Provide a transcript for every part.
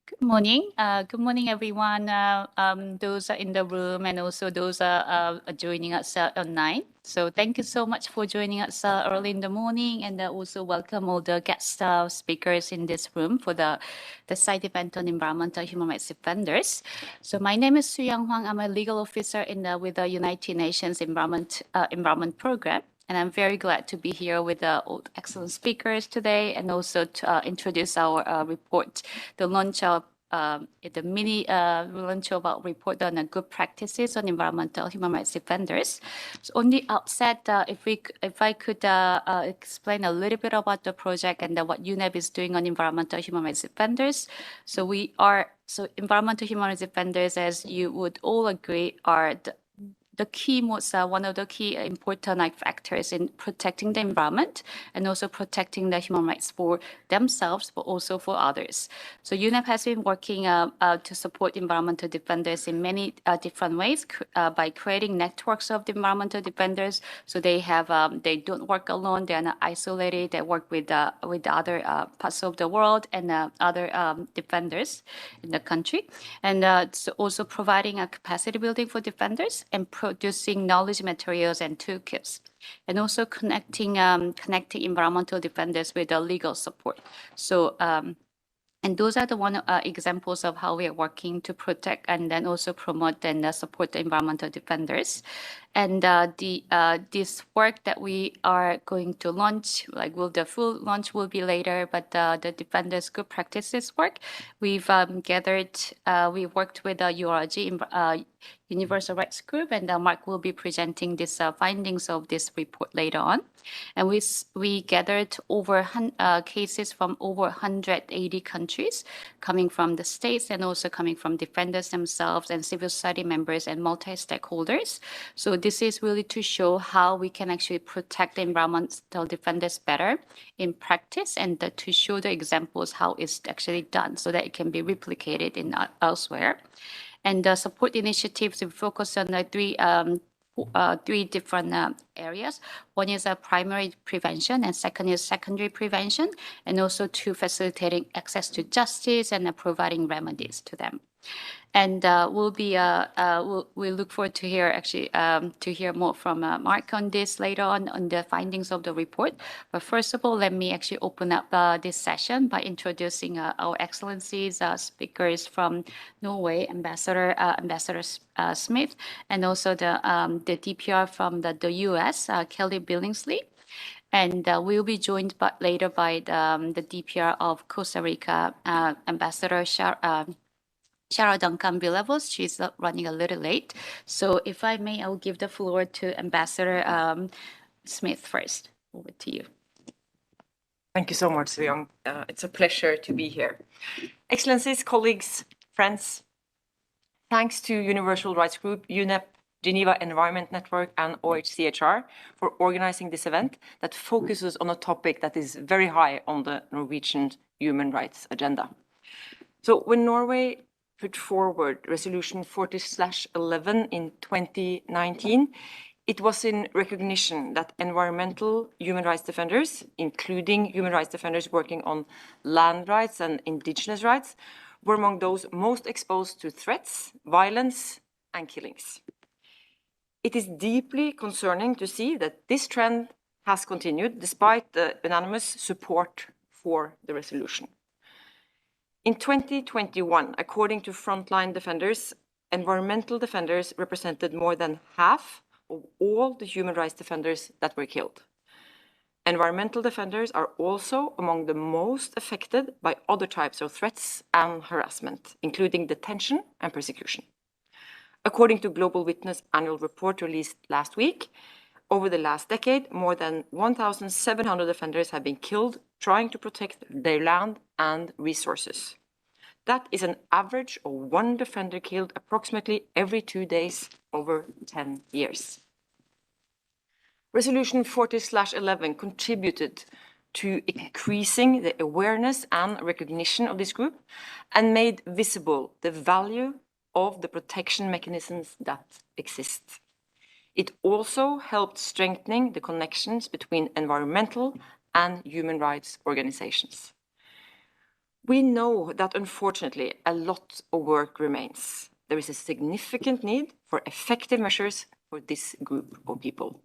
Good morning. Good morning, everyone. Those are in the room and also those are joining us online. So thank you so much for joining us early in the morning, and also welcome all the guest speakers in this room for the side event on environmental human rights defenders. So my name is Suyang Hwang. I'm a legal officer with the United Nations Environment Program. And I'm very glad to be here with all excellent speakers today, and also to introduce our report, the launch of the mini launch of our report on good practices on environmental human rights defenders. So on the outset, if I could explain a little bit about the project and what UNEP is doing on environmental human rights defenders. So environmental human rights defenders, as you would all agree, are one of the key important factors in protecting the environment and also protecting the human rights for themselves, but also for others. So UNEP has been working to support environmental defenders in many different ways by creating networks of the environmental defenders. So they don't work alone; they are not isolated. They work with other parts of the world and other defenders in the country, and so also providing a capacity building for defenders and producing knowledge materials and toolkits, and also connecting environmental defenders with the legal support. So and those are the examples of how we are working to protect and then also promote and support the environmental defenders. And this work that we are going to launch, the full launch will be later, but the Defenders Good Practices work, we've we worked with the URG, Universal Rights Group, and Mark will be presenting these findings of this report later on. And we gathered over cases from over 180 countries, coming from the states and also coming from defenders themselves and civil society members and multi-stakeholders. So this is really to show how we can actually protect the environmental defenders better in practice, and to show the examples how it's actually done so that it can be replicated in elsewhere. And the support initiatives, we focus on three different areas. One is primary prevention, and second is secondary prevention, and also to facilitating access to justice and providing remedies to them. And we look forward to hear more from Mark on this later on the findings of the report. But first of all, let me actually open up this session by introducing our excellencies, speakers from Norway, Ambassador Smith, and also the DPR from the US, Kelly Billingsley. And we'll be joined later by the DPR of Costa Rica, Ambassador Shara Duncan-Villalobos. She's running a little late. So if I may, I'll give the floor to Ambassador Smith first. Over to you. Thank you so much, Suyang. It's a pleasure to be here. Excellencies, colleagues, friends, thanks to Universal Rights Group, UNEP, Geneva Environment Network, and OHCHR for organizing this event that focuses on a topic that is very high on the Norwegian human rights agenda. So when Norway put forward Resolution 40/11 in 2019, it was in recognition that environmental human rights defenders, including human rights defenders working on land rights and indigenous rights, were among those most exposed to threats, violence, and killings. It is deeply concerning to see that this trend has continued despite the unanimous support for the resolution. In 2021, according to Frontline defenders, environmental defenders represented more than half of all the human rights defenders that were killed. Environmental defenders are also among the most affected by other types of threats and harassment, including detention and persecution. According to Global Witness annual report released last week, over the last decade, more than 1,700 defenders have been killed trying to protect their land and resources. That is an average of one defender killed approximately every 2 days over 10 years. Resolution 40/11 contributed to increasing the awareness and recognition of this group and made visible the value of the protection mechanisms that exist. It also helped strengthening the connections between environmental and human rights organizations. We know that unfortunately a lot of work remains. There is a significant need for effective measures for this group of people.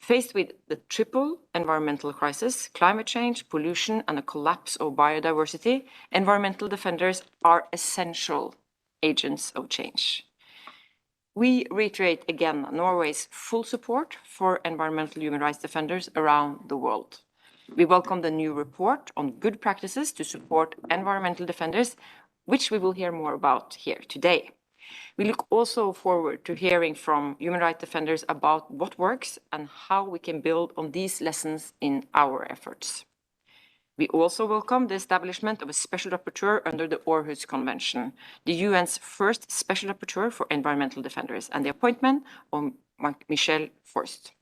Faced with the triple environmental crisis, climate change, pollution, and a collapse of biodiversity, environmental defenders are essential agents of change. We reiterate again Norway's full support for environmental human rights defenders around the world. We welcome the new report on good practices to support environmental defenders, which we will hear more about here today. We look also forward to hearing from human rights defenders about what works and how we can build on these lessons in our efforts. We also welcome the establishment of a special rapporteur under the Aarhus Convention, the UN's first special rapporteur for environmental defenders, and the appointment of Michel Forst.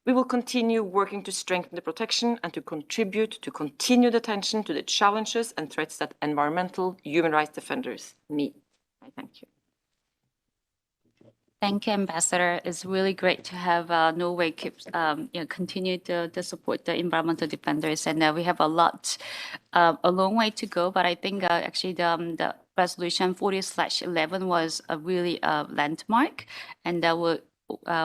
We will continue working to strengthen the protection and to contribute to continued attention to the challenges and threats that environmental human rights defenders meet. I thank you. Thank you, Ambassador. It's really great to have Norway continue to support the environmental defenders, and we have a long way to go. But I think actually the resolution 40/11 was a really landmark, and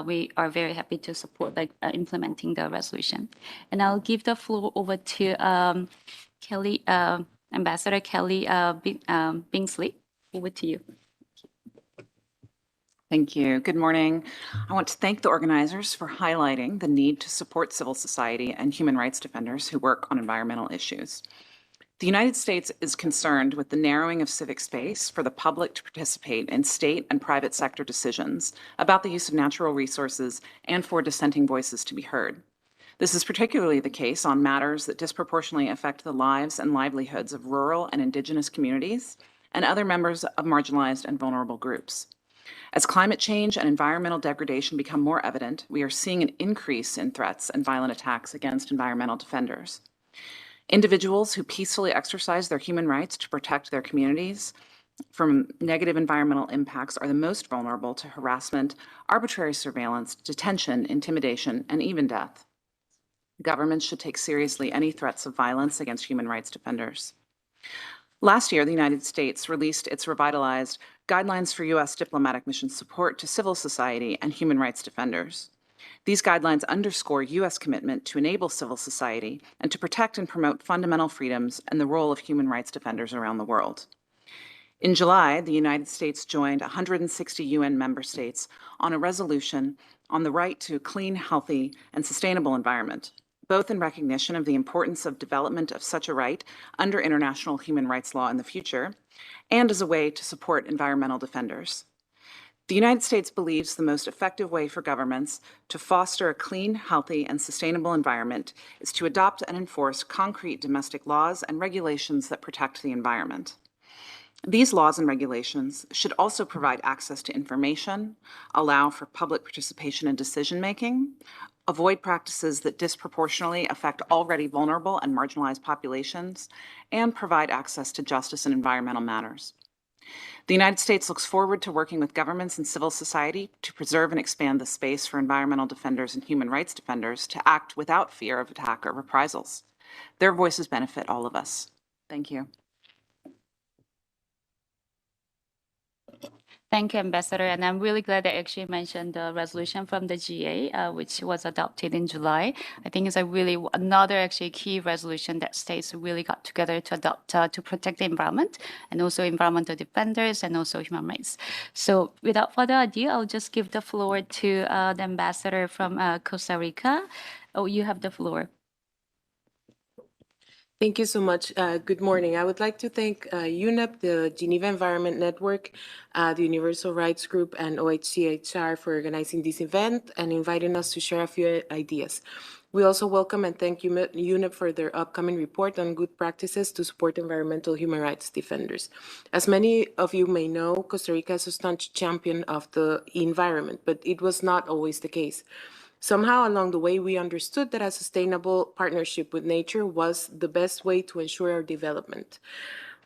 we are very happy to support implementing the resolution. And I'll give the floor over to Kelly, Ambassador Kelly Bingsley. Over to you. Thank you. Good morning. I want to thank the organizers for highlighting the need to support civil society and human rights defenders who work on environmental issues. The United States is concerned with the narrowing of civic space for the public to participate in state and private sector decisions about the use of natural resources and for dissenting voices to be heard. This is particularly the case on matters that disproportionately affect the lives and livelihoods of rural and indigenous communities and other members of marginalized and vulnerable groups. As climate change and environmental degradation become more evident, we are seeing an increase in threats and violent attacks against environmental defenders. Individuals who peacefully exercise their human rights to protect their communities from negative environmental impacts are the most vulnerable to harassment, arbitrary surveillance, detention, intimidation, and even death. Governments should take seriously any threats of violence against human rights defenders. Last year, the United States released its revitalized Guidelines for U.S. Diplomatic Mission Support to Civil Society and Human Rights Defenders. These guidelines underscore U.S. commitment to enable civil society and to protect and promote fundamental freedoms and the role of human rights defenders around the world. In July, the United States joined 160 UN member states on a resolution on the right to a clean, healthy, and sustainable environment, both in recognition of the importance of development of such a right under international human rights law in the future, and as a way to support environmental defenders. The United States believes the most effective way for governments to foster a clean, healthy, and sustainable environment is to adopt and enforce concrete domestic laws and regulations that protect the environment. These laws and regulations should also provide access to information, allow for public participation in decision-making, avoid practices that disproportionately affect already vulnerable and marginalized populations, and provide access to justice in environmental matters. The United States looks forward to working with governments and civil society to preserve and expand the space for environmental defenders and human rights defenders to act without fear of attack or reprisals. Their voices benefit all of us. Thank you. Thank you, Ambassador. And I'm really glad that you actually mentioned the resolution from the GA, which was adopted in July. I think it's another actually key resolution that states really got together to adopt to protect the environment and also environmental defenders and also human rights. So without further ado, I'll just give the floor to the ambassador from Costa Rica. Oh, you have the floor. Thank you so much. Good morning. I would like to thank UNEP, the Geneva Environment Network, the Universal Rights Group, and OHCHR for organizing this event and inviting us to share a few ideas. We also welcome and thank UNEP for their upcoming report on good practices to support environmental human rights defenders. As many of you may know, Costa Rica is a staunch champion of the environment, but it was not always the case. Somehow along the way, we understood that a sustainable partnership with nature was the best way to ensure our development.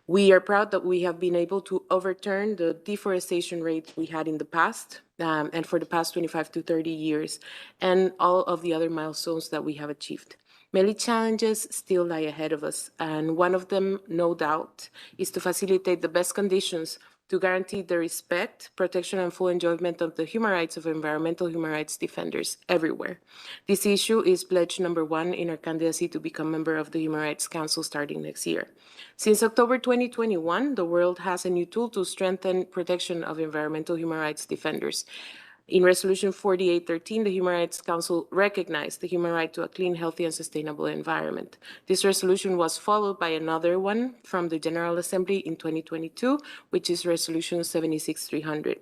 We are proud that we have been able to overturn the deforestation rates we had in the past, and for the past 25 to 30 years, and all of the other milestones that we have achieved. Many challenges still lie ahead of us, and one of them, no doubt, is to facilitate the best conditions to guarantee the respect, protection, and full enjoyment of the human rights of environmental human rights defenders everywhere. This issue is pledge number 1 in our candidacy to become member of the Human Rights Council starting next year. Since October 2021, the world has a new tool to strengthen protection of environmental human rights defenders. In Resolution 4813, the Human Rights Council recognized the human right to a clean, healthy, and sustainable environment. This resolution was followed by another one from the General Assembly in 2022, which is Resolution 76300.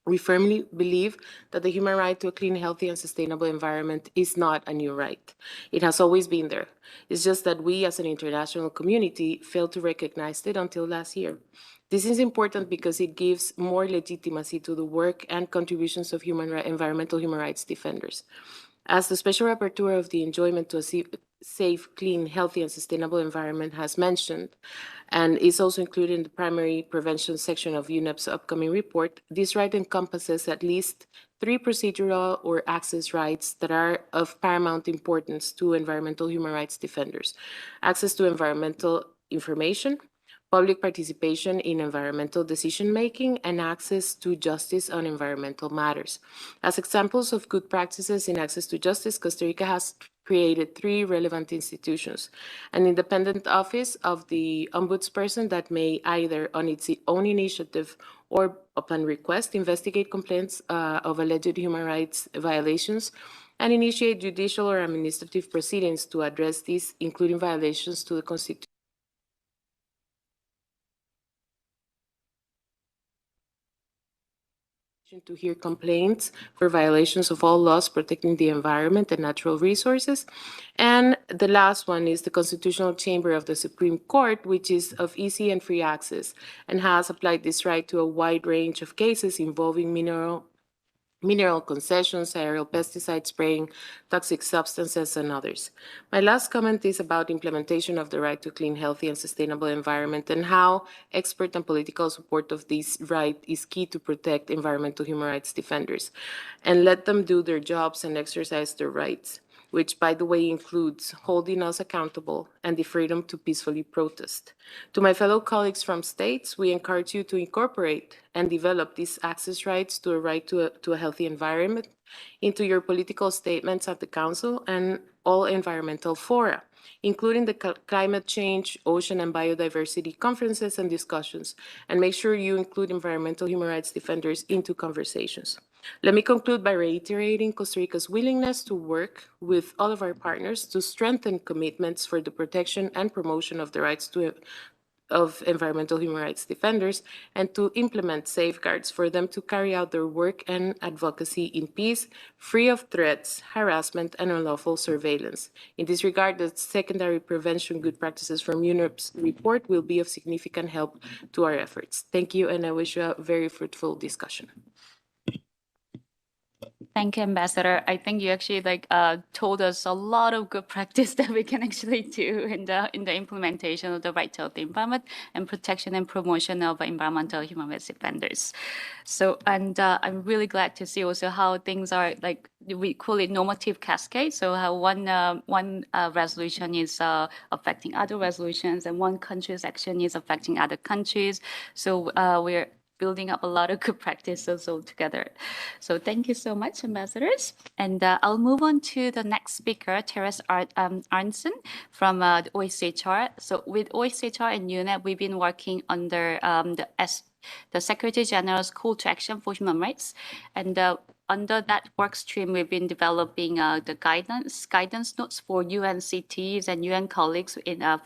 We firmly believe that the human right to a clean, healthy, and sustainable environment is not a new right. It has always been there. It's just that we as an international community failed to recognize it until last year. This is important because it gives more legitimacy to the work and contributions of environmental human rights defenders. As the Special Rapporteur of the Enjoyment to a Safe, Clean, Healthy, and Sustainable Environment has mentioned, and is also included in the primary prevention section of UNEP's upcoming report, this right encompasses at least 3 procedural or access rights that are of paramount importance to environmental human rights defenders: access to environmental information, public participation in environmental decision-making, and access to justice on environmental matters. As examples of good practices in access to justice, Costa Rica has created 3 relevant institutions: an independent office of the ombudsperson that may either on its own initiative or upon request investigate complaints of alleged human rights violations and initiate judicial or administrative proceedings to address these, including violations to the Constitution, to hear complaints for violations of all laws protecting the environment and natural resources. And the last one is the Constitutional Chamber of the Supreme Court, which is of easy and free access and has applied this right to a wide range of cases involving mineral concessions, aerial pesticide spraying, toxic substances, and others. My last comment is about implementation of the right to clean, healthy, and sustainable environment and how expert and political support of this right is key to protect environmental human rights defenders and let them do their jobs and exercise their rights, which, by the way, includes holding us accountable and the freedom to peacefully protest. To my fellow colleagues from states, we encourage you to incorporate and develop these access rights to a right to a healthy environment into your political statements at the Council and all environmental fora, including the climate change, ocean, and biodiversity conferences and discussions, and make sure you include environmental human rights defenders into conversations. Let me conclude by reiterating Costa Rica's willingness to work with all of our partners to strengthen commitments for the protection and promotion of the rights of environmental human rights defenders and to implement safeguards for them to carry out their work and advocacy in peace, free of threats, harassment, and unlawful surveillance. In this regard, the secondary prevention good practices from UNEP's report will be of significant help to our efforts. Thank you, and I wish you a very fruitful discussion. Thank you, Ambassador. I think you actually told us a lot of good practice that we can actually do in the implementation of the right to the environment and protection and promotion of environmental human rights defenders. So, and I'm really glad to see also how things are we call it normative cascade. So how one resolution is affecting other resolutions, and one country's action is affecting other countries. So we're building up a lot of good practices all together. So thank you so much, ambassadors. And I'll move on to the next speaker, Therese Arntzen from the OHCHR. So with OHCHR and UNEP, we've been working under the Secretary General's Call to Action for Human Rights. And under that work stream, we've been developing the guidance notes for UNCTs and UN colleagues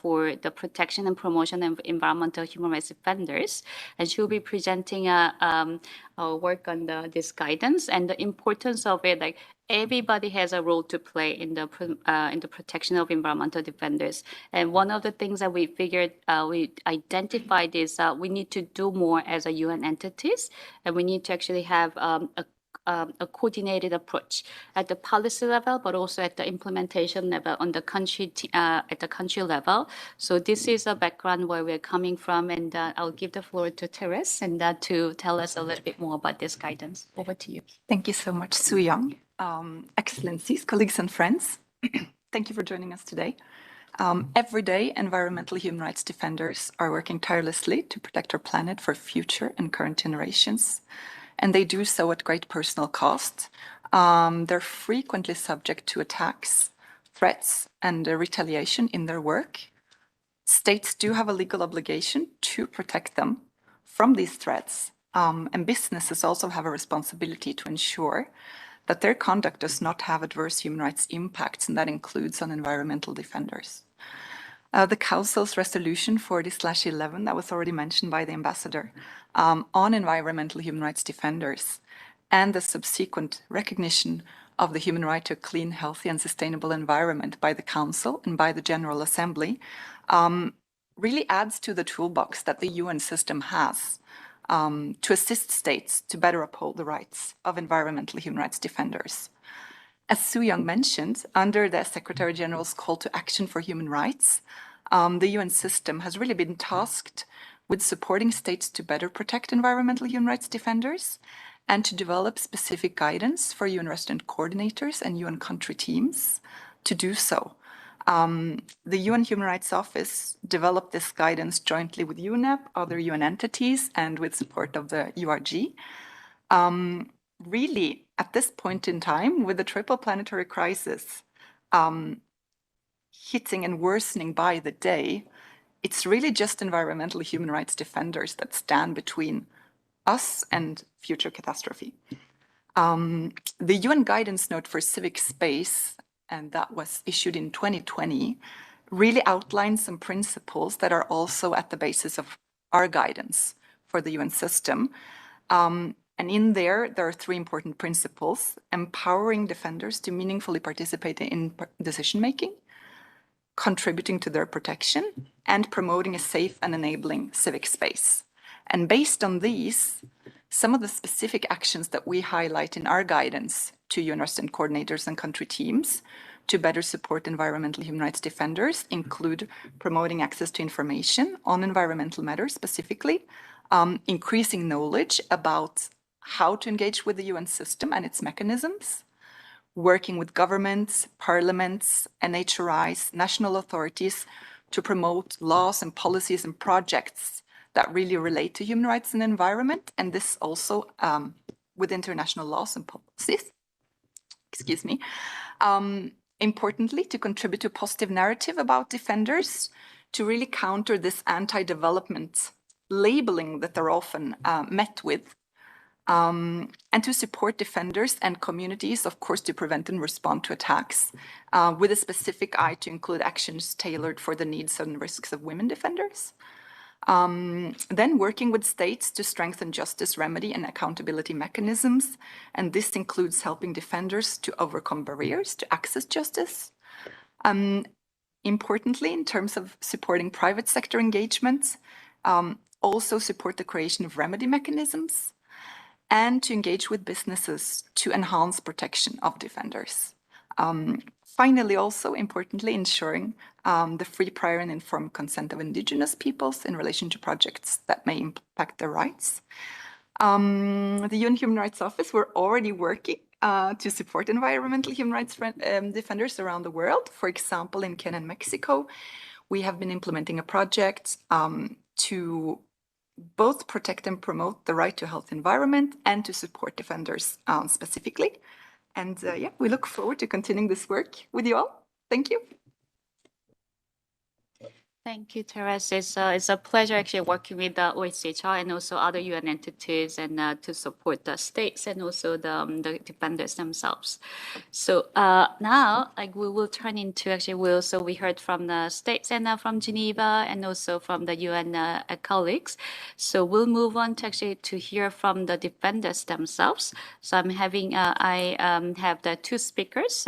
for the protection and promotion of environmental human rights defenders. And she'll be presenting our work on this guidance and the importance of it. Everybody has a role to play in the protection of environmental defenders. And one of the things that we figured, we identified is we need to do more as a UN entities, and we need to actually have a coordinated approach at the policy level, but also at the implementation level on the country at the country level. So this is a background where we're coming from, and I'll give the floor to Therese and to tell us a little bit more about this guidance. Over to you. Thank you so much, Soo Young. Excellencies, colleagues and friends. Thank you for joining us today. Every day, environmental human rights defenders are working tirelessly to protect our planet for future and current generations, and they do so at great personal cost. They're frequently subject to attacks, threats, and retaliation in their work. States do have a legal obligation to protect them from these threats, and businesses also have a responsibility to ensure that their conduct does not have adverse human rights impacts, and that includes on environmental defenders. The Council's resolution 40/11 that was already mentioned by the ambassador on environmental human rights defenders and the subsequent recognition of the human right to a clean, healthy and sustainable environment by the Council and by the General Assembly really adds to the toolbox that the UN system has to assist states to better uphold the rights of environmental human rights defenders. As Soo Young mentioned, under the Secretary General's call to action for human rights, the UN system has really been tasked with supporting states to better protect environmental human rights defenders and to develop specific guidance for UN resident coordinators and UN country teams to do so. The UN Human Rights Office developed this guidance jointly with UNEP, other UN entities, and with support of the URG. Really, at this point in time, with the triple planetary crisis hitting and worsening by the day, it's really just environmental human rights defenders that stand between us and future catastrophe. The UN guidance note for civic space, and that was issued in 2020, really outlines some principles that are also at the basis of our guidance for the UN system. And in there are three important principles: empowering defenders to meaningfully participate in decision-making, contributing to their protection, and promoting a safe and enabling civic space. And based on these, some of the specific actions that we highlight in our guidance to UN resident coordinators and country teams to better support environmental human rights defenders include promoting access to information on environmental matters specifically, increasing knowledge about how to engage with the UN system and its mechanisms, working with governments, parliaments, NHRIs, national authorities to promote laws and policies and projects that really relate to human rights and environment, and this also with international laws and policies. Excuse me. Importantly, to contribute to a positive narrative about defenders, to really counter this anti-development labeling that they're often met with, and to support defenders and communities, of course, to prevent and respond to attacks, with a specific eye to include actions tailored for the needs and risks of women defenders. Then working with states to strengthen justice, remedy, and accountability mechanisms. And this includes helping defenders to overcome barriers to access justice. Importantly, in terms of supporting private sector engagements, also support the creation of remedy mechanisms and to engage with businesses to enhance protection of defenders. Finally, also importantly, ensuring the free, prior and informed consent of Indigenous peoples in relation to projects that may impact their rights. The UN Human Rights Office, we're already working to support environmental human rights defenders around the world. For example, in Kenya and Mexico, we have been implementing a project to both protect and promote the right to a healthy environment and to support defenders specifically. And yeah, we look forward to continuing this work with you all. Thank you. Thank you, Therese. It's a pleasure actually working with the OHCHR and also other UN entities and to support the states and also the defenders themselves. So now we will turn into we heard from the states and from Geneva and also from the UN colleagues. So we'll move on to hear from the defenders themselves. So I'm having I have the two speakers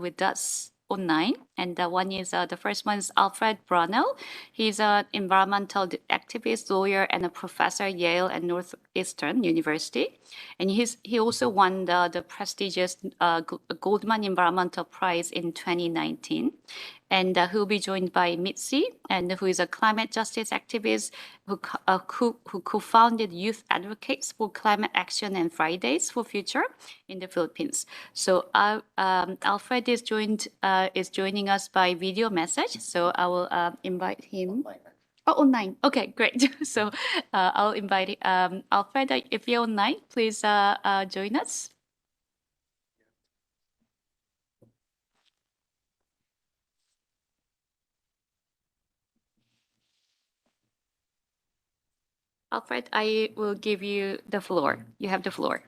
with us online, and the first one is Alfred Brunel. He's an environmental activist, lawyer, and a professor at Yale and Northeastern University. And he also won the prestigious Goldman Environmental Prize in 2019. And he'll be joined by Mitzi, and who is a climate justice activist who co-founded Youth Advocates for Climate Action and Fridays for Future in the Philippines. So Alfred is joining joining us by video message. So I will invite him. Oh, online. Okay, great. So I'll invite Alfred. If you're online, please join us. Alfred, I will give you the floor. You have the floor.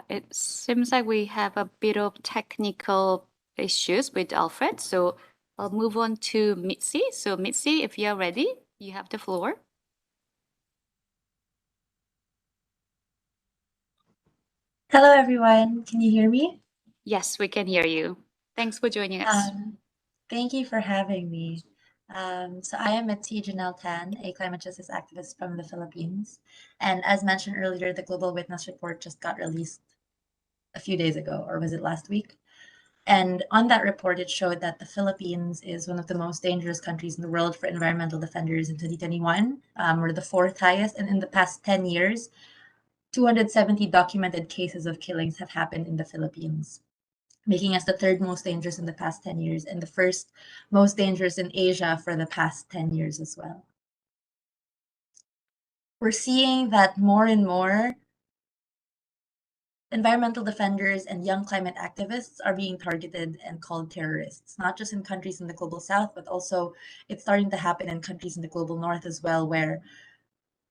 It seems like we have a bit of technical issues with Alfred, so I'll move on to Mitzi. So Mitzi, if you're ready, you have the floor. Hello, everyone. Can you hear me? Yes, we can hear you. Thanks for joining us. Thank you for having me. So I am Mitzi Janelle Tan, a climate justice activist from the Philippines. And as mentioned earlier, the Global Witness Report just got released a few days ago, or was it last week? And on that report, it showed that the Philippines is one of the most dangerous countries in the world for environmental defenders in 2021. We're the fourth highest, and in the past 10 years, 270 documented cases of killings have happened in the Philippines, making us the third most dangerous in the past 10 years and the first most dangerous in Asia for the past 10 years as well. We're seeing that more and more environmental defenders and young climate activists are being targeted and called terrorists, not just in countries in the global south, but also it's starting to happen in countries in the global north as well, where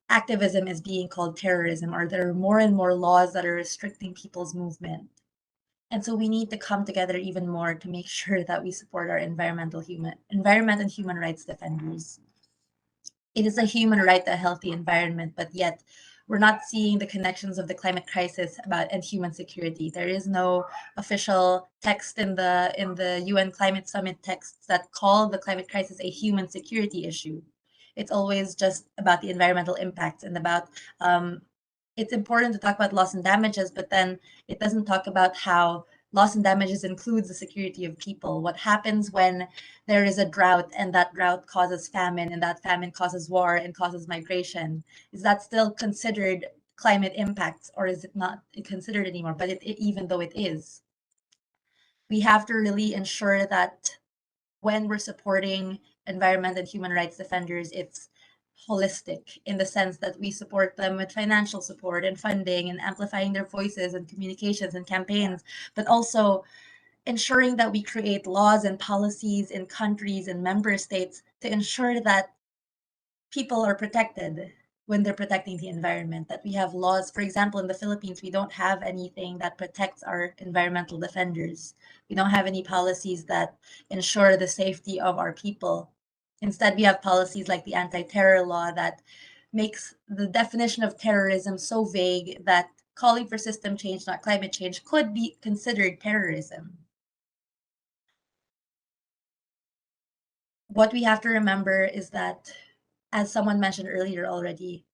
activism is being called terrorism, or there are more and more laws that are restricting people's movement. And so we need to come together even more to make sure that we support our environment and human rights defenders. It is a human right to a healthy environment, but yet we're not seeing the connections of the climate crisis and human security. There is no official text in the UN Climate Summit texts that call the climate crisis a human security issue. It's always just about the environmental impacts and about it's important to talk about loss and damages, but then it doesn't talk about how loss and damages includes the security of people. What happens when there is a drought and that drought causes famine and that famine causes war and causes migration? Is that still considered climate impacts, or is it not considered anymore? But even though it is, we have to really ensure that when we're supporting environment and human rights defenders, it's holistic in the sense that we support them with financial support and funding and amplifying their voices and communications and campaigns, but also ensuring that we create laws and policies in countries and member states to ensure that people are protected when they're protecting the environment, that we have laws. For example, in the Philippines, we don't have anything that protects our environmental defenders. We don't have any policies that ensure the safety of our people. Instead, we have policies like the anti-terror law that makes the definition of terrorism so vague that calling for system change, not climate change, could be considered terrorism. What we have to remember is that, as someone mentioned earlier already,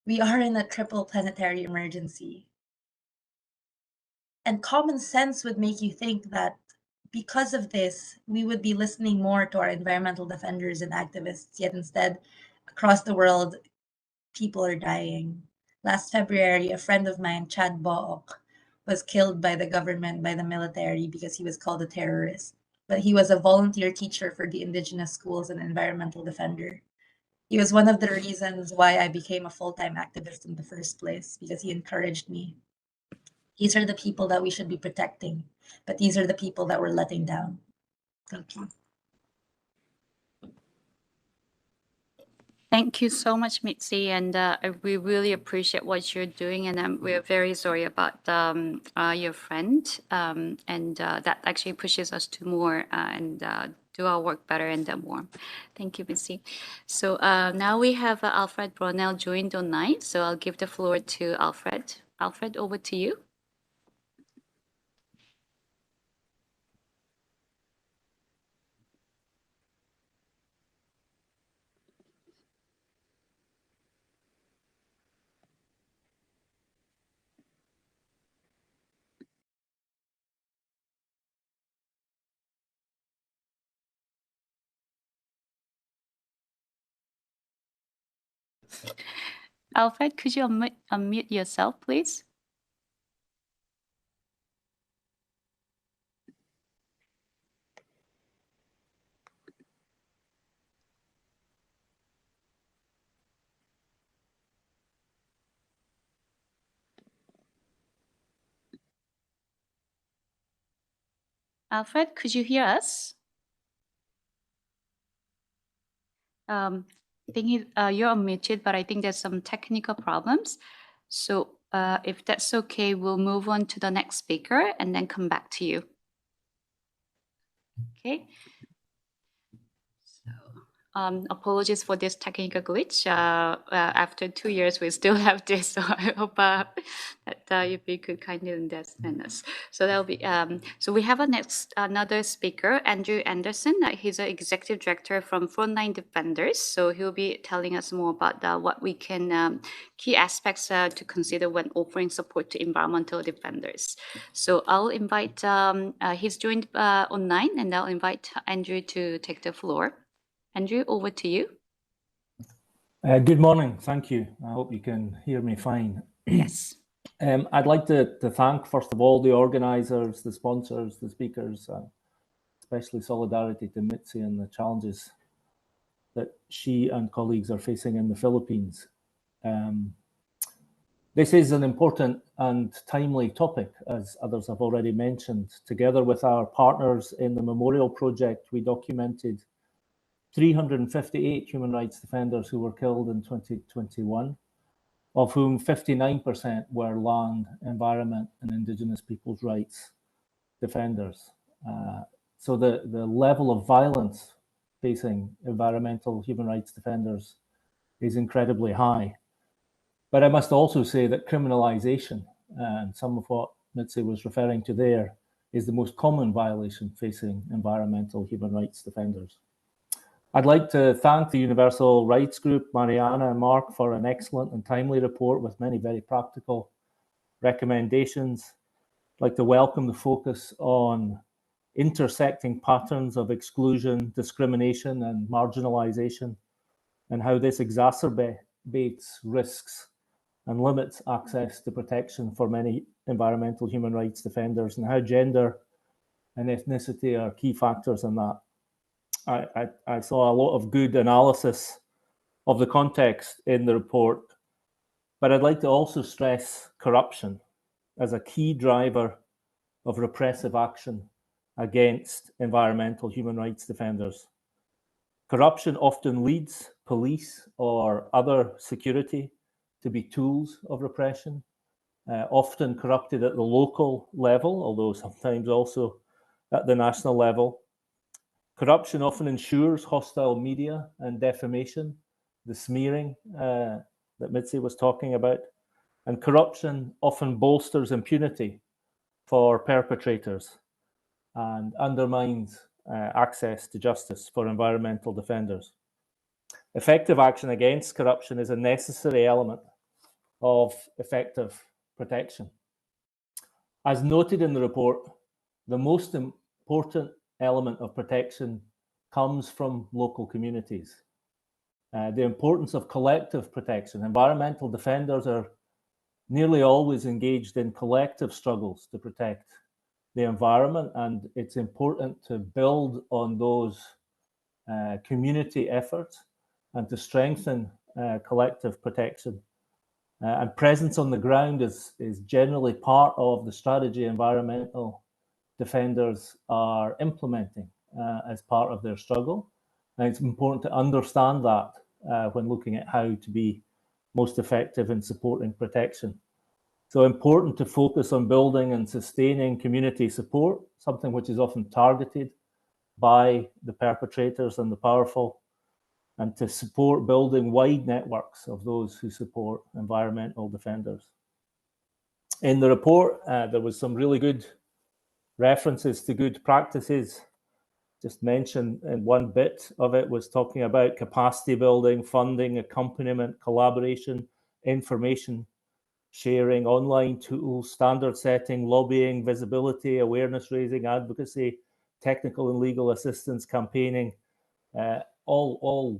we are in a triple planetary emergency. And common sense would make you think that because of this, we would be listening more to our environmental defenders and activists, yet instead, across the world, people are dying. Last February, a friend of mine, Chad Book, was killed by the government, by the military, because he was called a terrorist. But he was a volunteer teacher for the indigenous schools and environmental defender. He was one of the reasons why I became a full-time activist in the first place, because he encouraged me. These are the people that we should be protecting, but these are the people that we're letting down. Thank you. Thank you so much, Mitzi, and we really appreciate what you're doing, and we're very sorry about your friend, and that actually pushes us to more and do our work better and more. Thank you, Mitzi. So now we have Alfred Brunel joined online, so I'll give the floor to Alfred. Alfred, over to you. Alfred, could you unmute yourself, please? Alfred, could you hear us? I think you're unmuted, but I think there's some technical problems. So if that's okay, we'll move on to the next speaker and then come back to you. Okay. So, apologies for this technical glitch. After 2 years, we still have this. So I hope that if you could kindly understand us. So that'll be. So we have another speaker, Andrew Anderson. He's an executive director from Frontline Defenders. So he'll be telling us more about what we can key aspects to consider when offering support to environmental defenders. So I'll invite. He's joined online, and I'll invite Andrew to take the floor. Andrew, over to you. Good morning. Thank you. I hope you can hear me fine. Yes. I'd like to thank, first of all, the organisers, the sponsors, the speakers, especially solidarity to Mitzi and the challenges that she and colleagues are facing in the Philippines. This is an important and timely topic, as others have already mentioned. Together with our partners in the Memorial Project, we documented 358 human rights defenders who were killed in 2021, of whom 59% were land, environment, and Indigenous peoples' rights defenders. So the level of violence facing environmental human rights defenders is incredibly high. But I must also say that criminalization, and some of what Mitzi was referring to there, is the most common violation facing environmental human rights defenders. I'd like to thank the Universal Rights Group, Mariana and Mark, for an excellent and timely report with many very practical recommendations. I'd like to welcome the focus on intersecting patterns of exclusion, discrimination, and marginalization, and how this exacerbates risks and limits access to protection for many environmental human rights defenders, and how gender and ethnicity are key factors in that. I saw a lot of good analysis of the context in the report, but I'd like to also stress corruption as a key driver of repressive action against environmental human rights defenders. Corruption often leads police or other security to be tools of repression, often corrupted at the local level, although sometimes also at the national level. Corruption often ensures hostile media and defamation, the smearing that Mitzi was talking about. And corruption often bolsters impunity for perpetrators and undermines access to justice for environmental defenders. Effective action against corruption is a necessary element of effective protection. As noted in the report, the most important element of protection comes from local communities. The importance of collective protection. Environmental defenders are nearly always engaged in collective struggles to protect the environment, and it's important to build on those community efforts and to strengthen collective protection. And presence on the ground is generally part of the strategy environmental defenders are implementing as part of their struggle. And it's important to understand that when looking at how to be most effective in supporting protection. So important to focus on building and sustaining community support, something which is often targeted by the perpetrators and the powerful, and to support building wide networks of those who support environmental defenders. In the report, there was some really good references to good practices. Just mention in one bit of it was talking about capacity building, funding, accompaniment, collaboration, information sharing, online tools, standard setting, lobbying, visibility, awareness raising, advocacy, technical and legal assistance, campaigning, all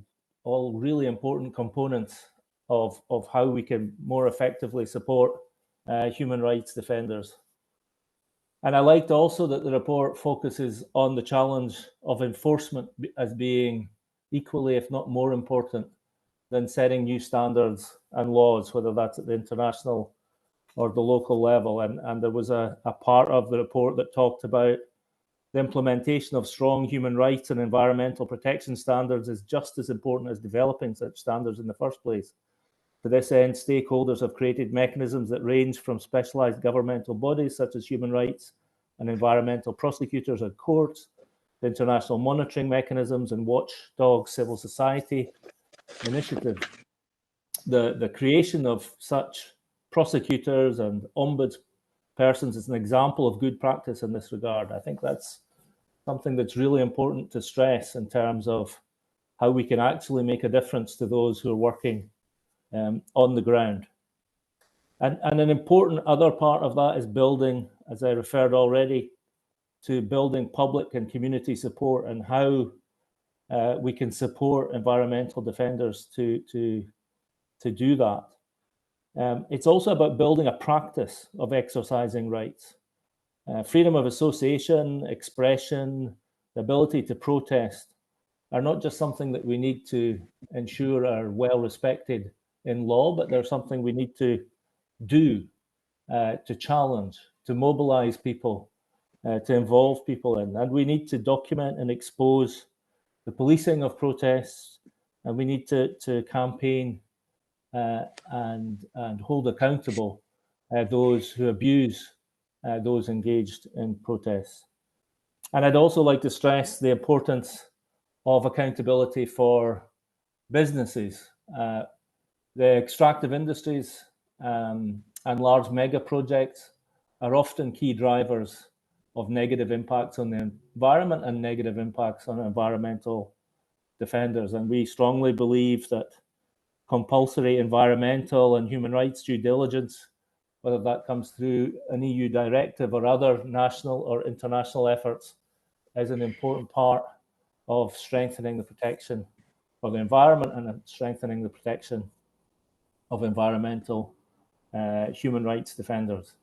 really important components of how we can more effectively support human rights defenders. And I liked also that the report focuses on the challenge of enforcement as being equally, if not more important, than setting new standards and laws, whether that's at the international or the local level. And there was a part of the report that talked about the implementation of strong human rights and environmental protection standards is just as important as developing such standards in the first place. To this end, stakeholders have created mechanisms that range from specialized governmental bodies such as human rights and environmental prosecutors and courts, to international monitoring mechanisms and watchdog civil society initiatives. The creation of such prosecutors and ombudspersons is an example of good practice in this regard. I think that's something that's really important to stress in terms of how we can actually make a difference to those who are working on the ground. And an important other part of that is building, as I referred already, to building public and community support and how we can support environmental defenders to do that. It's also about building a practice of exercising rights. Freedom of association, expression, the ability to protest are not just something that we need to ensure are well respected in law, but they're something we need to do, to challenge, to mobilize people, to involve people in. And we need to document and expose the policing of protests, and we need to campaign and hold accountable those who abuse those engaged in protests. And I'd also like to stress the importance of accountability for businesses. The extractive industries and large mega projects are often key drivers of negative impacts on the environment and negative impacts on environmental defenders. And we strongly believe that compulsory environmental and human rights due diligence, whether that comes through an EU directive or other national or international efforts, is an important part of strengthening the protection of the environment and strengthening the protection of environmental human rights defenders.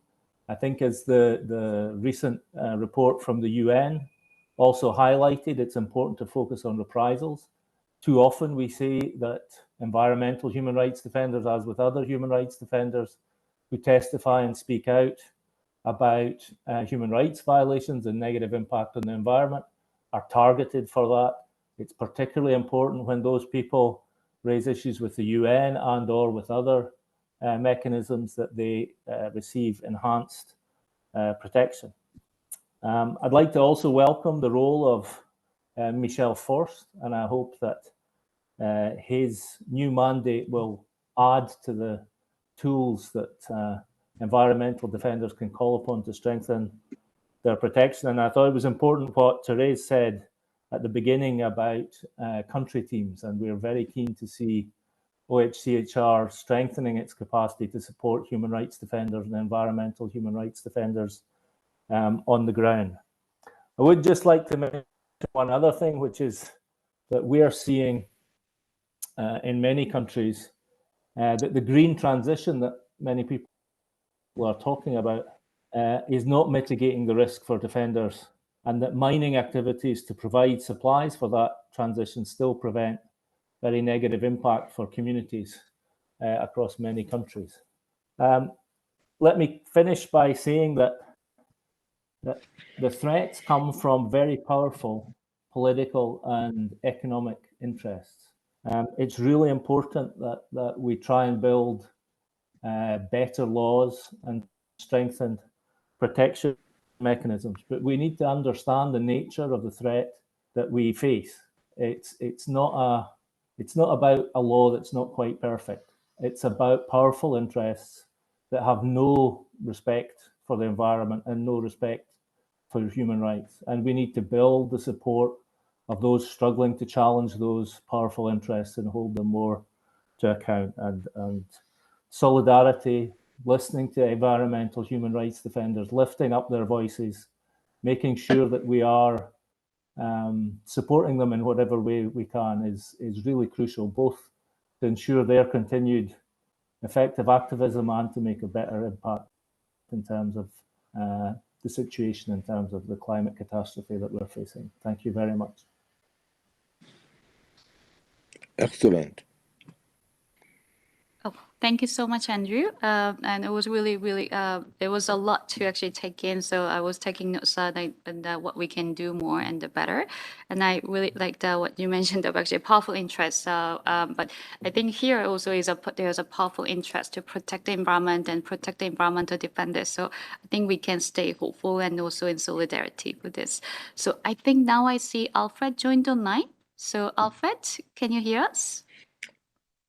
I think as the recent report from the UN also highlighted, it's important to focus on reprisals. Too often we see that environmental human rights defenders, as with other human rights defenders, who testify and speak out about human rights violations and negative impact on the environment, are targeted for that. It's particularly important when those people raise issues with the UN and or with other mechanisms that they receive enhanced protection. I'd like to also welcome the role of Michel Forst, and I hope that his new mandate will add to the tools that environmental defenders can call upon to strengthen their protection. And I thought it was important what Therese said at the beginning about country teams, and we're very keen to see OHCHR strengthening its capacity to support human rights defenders and environmental human rights defenders on the ground. I would just like to mention one other thing, which is that we are seeing in many countries that the green transition that many people are talking about is not mitigating the risk for defenders, and that mining activities to provide supplies for that transition still prevent very negative impact for communities across many countries. Let me finish by saying that the threats come from very powerful political and economic interests. It's really important that we try and build better laws and strengthened protection mechanisms, but we need to understand the nature of the threat that we face. It's not about a law that's not quite perfect. It's about powerful interests that have no respect for the environment and no respect for human rights. And we need to build the support of those struggling to challenge those powerful interests and hold them more to account. And solidarity, listening to environmental human rights defenders, lifting up their voices, making sure that we are supporting them in whatever way we can is really crucial, both to ensure their continued effective activism and to make a better impact in terms of the situation, in terms of the climate catastrophe that we're facing. Thank you very much. Excellent. Oh, Thank you so much, Andrew. And it was really, really, there was a lot to actually take in. So I was taking notes and what we can do more and the better. And I really liked what you mentioned of actually powerful interest. But I think here also there's a powerful interest to protect the environment and protect the environmental defenders. So I think we can stay hopeful and also in solidarity with this. So I think now I see Alfred joined online. So Alfred, can you hear us?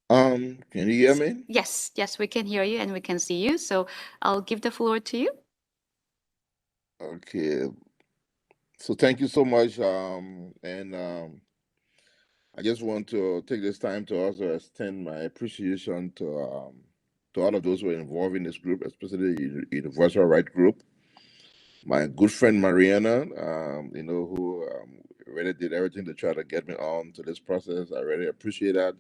Can you hear me? Yes, we can hear you and we can see you. So I'll give the floor to you. Okay. So thank you so much. I just want to take this time to also extend my appreciation to all of those who are involved in this group, especially the Universal Rights Group. My good friend Mariana, who really did everything to try to get me on to this process. I really appreciate that.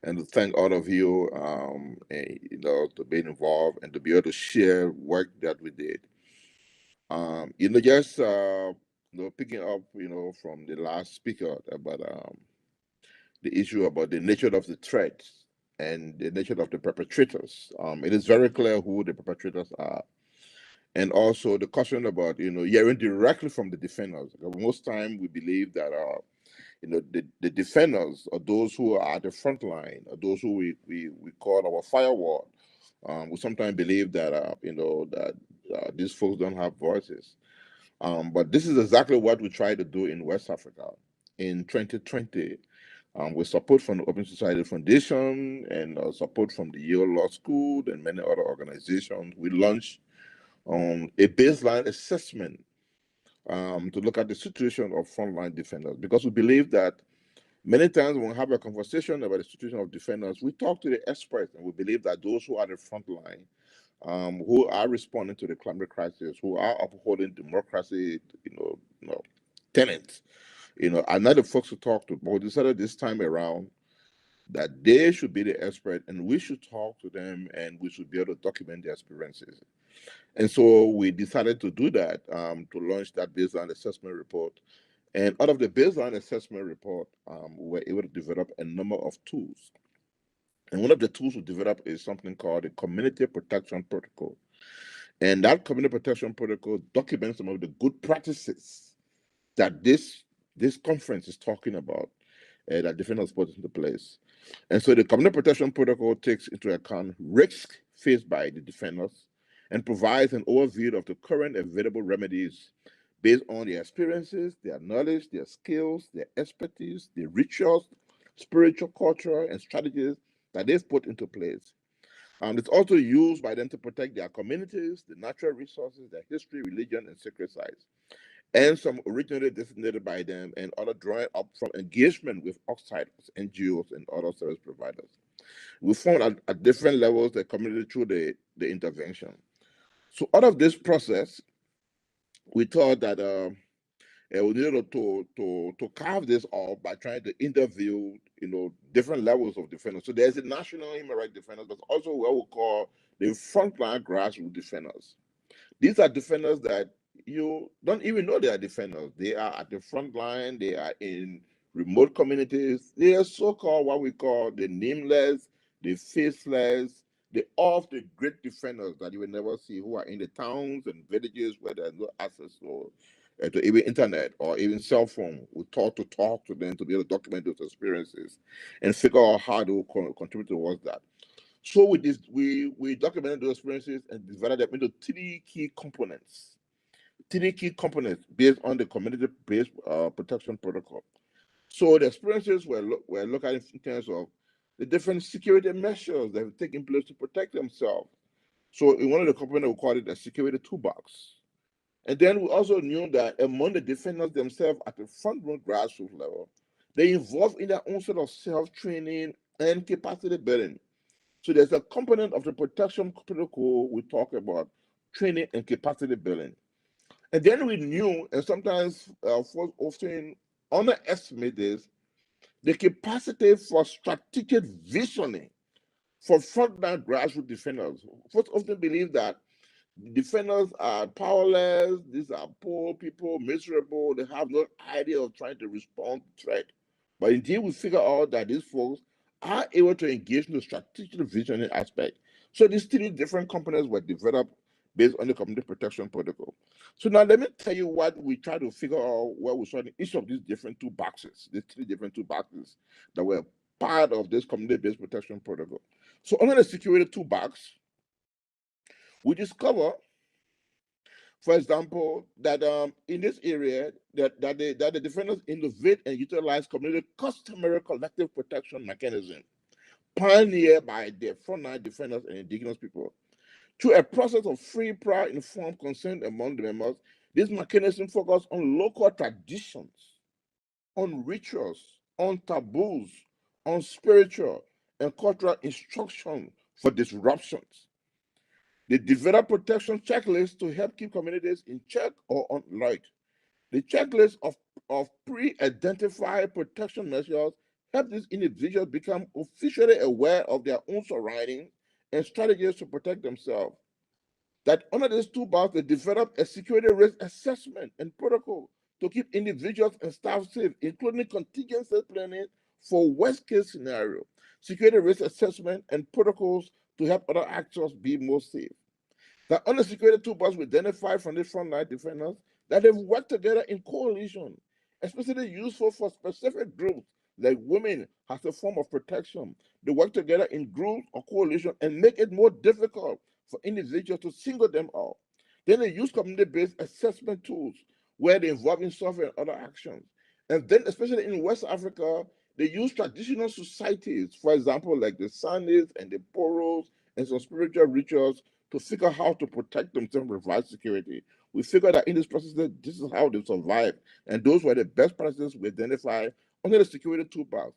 And to thank all of you, to be involved and to be able to share work that we did. Just picking up, from the last speaker about the issue about the nature of the threat and the nature of the perpetrators. It is very clear who the perpetrators are, and also the question about hearing directly from the defenders. Most time we believe that the defenders are those who are at the front line, or those who we call our firewall. We sometimes believe that these folks don't have voices. But this is exactly what we try to do in West Africa. In 2020, with support from the Open Society Foundation and support from the Yale Law School and many other organizations, we launched a baseline assessment to look at the situation of frontline defenders, because we believe that many times when we have a conversation about the situation of defenders, we talk to the experts, and we believe that those who are the front line, who are responding to the climate crisis, who are upholding democracy, tenets, are not the folks to talk to. But we decided this time around that they should be the expert, and we should talk to them, and we should be able to document their experiences. And so we decided to do that, to launch that baseline assessment report. And out of the baseline assessment report, we were able to develop a number of tools. And one of the tools we developed is something called the Community Protection Protocol. And that Community Protection Protocol documents some of the good practices that this conference is talking about, that defenders put into place. And so the Community Protection Protocol takes into account risks faced by the defenders and provides an overview of the current available remedies based on their experiences, their knowledge, their skills, their expertise, their rituals, spiritual, cultural, and strategies that they've put into place. It's also used by them to protect their communities, the natural resources, their history, religion, and sacred sites. And some originally designated by them, and other drawing up from engagement with outsiders, NGOs, and other service providers. We found at different levels the community through the intervention. So out of this process, we thought that we needed to carve this off by trying to interview, different levels of defenders. So there's a national human rights defenders, but also what we call the frontline grassroots defenders. These are defenders that you don't even know they are defenders. They are at the front line. They are in remote communities. They are so-called what we call the nameless, the faceless, the off the great defenders that you will never see, who are in the towns and villages where there's no access to even internet or even cell phone. We talk to them to be able to document those experiences and figure out how to contribute towards that. So with this, we documented those experiences and divided them into three key components based on the community-based protection protocol. So the experiences were looked at in terms of the different security measures that have taken place to protect themselves. So in one of the components, we called it a security toolbox. And then we also knew that among the defenders themselves at the front row grassroots level, they involved in their own sort of self-training and capacity building. So there's a component of the protection protocol we talk about training and capacity building. And then we knew, and sometimes folks often underestimate this, the capacity for strategic visioning for frontline grassroots defenders. Folks often believe that defenders are powerless, these are poor people, miserable, they have no idea of trying to respond to threat. But indeed, we figure out that these folks are able to engage in the strategic visioning aspect. So these three different components were developed based on the community protection protocol. So now let me tell you what we try to figure out where we saw in each of these different two boxes, these three different two boxes that were part of this community-based protection protocol. So under the security toolbox, we discover, for example, that in this area, that the defendants innovate and utilize community customary collective protection mechanism pioneered by the frontline defenders and indigenous people. Through a process of free, prior, informed consent among the members, this mechanism focuses on local traditions, on rituals, on taboos, on spiritual and cultural instruction for disruptions. They develop protection checklists to help keep communities in check or on alert. The checklist of pre-identified protection measures help these individuals become officially aware of their own surroundings and strategies to protect themselves. That under this toolbox, they develop a security risk assessment and protocol to keep individuals and staff safe, including contingency planning for worst-case scenario, security risk assessment and protocols to help other actors be more safe. The unsecurity toolbox we identify from the frontline defenders that they've worked together in coalition, especially useful for specific groups like women as a form of protection. They work together in groups or coalition and make it more difficult for individuals to single them out. Then they use community-based assessment tools where they involve in software and other actions. And then, especially in West Africa, they use traditional societies, for example, like the Sandis and the Poros and some spiritual rituals to figure out how to protect themselves and provide security. We figured that in this process, that this is how they survive. And those were the best practices we identified under the security toolbox.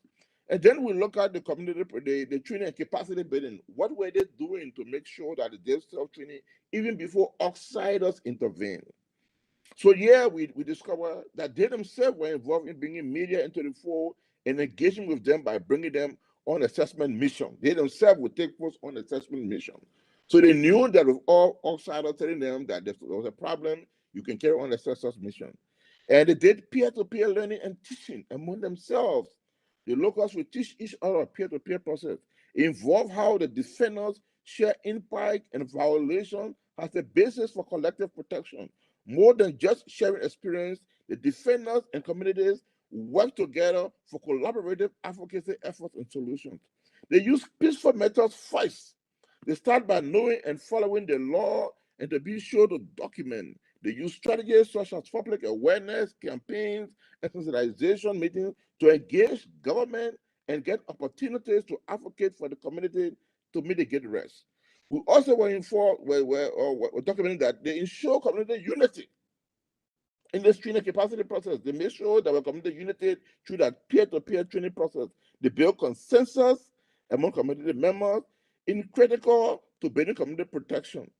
And then we look at the community, the training and capacity building. What were they doing to make sure that they self-training even before outsiders intervene? So yeah, we discovered that they themselves were involved in bringing media into the fold and engaging with them by bringing them on assessment mission. They themselves would take post on assessment mission. So they knew that with all outsiders telling them that there was a problem, you can carry on assessment mission. And they did peer-to-peer learning and teaching among themselves. The locals will teach each other a peer-to-peer process. Involve how the defenders share impact and violation as a basis for collective protection. More than just sharing experience, the defenders and communities work together for collaborative advocacy efforts and solutions. They use peaceful methods first. They start by knowing and following the law and to be sure to document. They use strategies such as public awareness campaigns and sensitization meetings to engage government and get opportunities to advocate for the community to mitigate risk. We also were informed, we're documenting that they ensure community unity in this training capacity process. They make sure that we're community unity through that peer-to-peer training process. They build consensus among community members in critical to building community protection.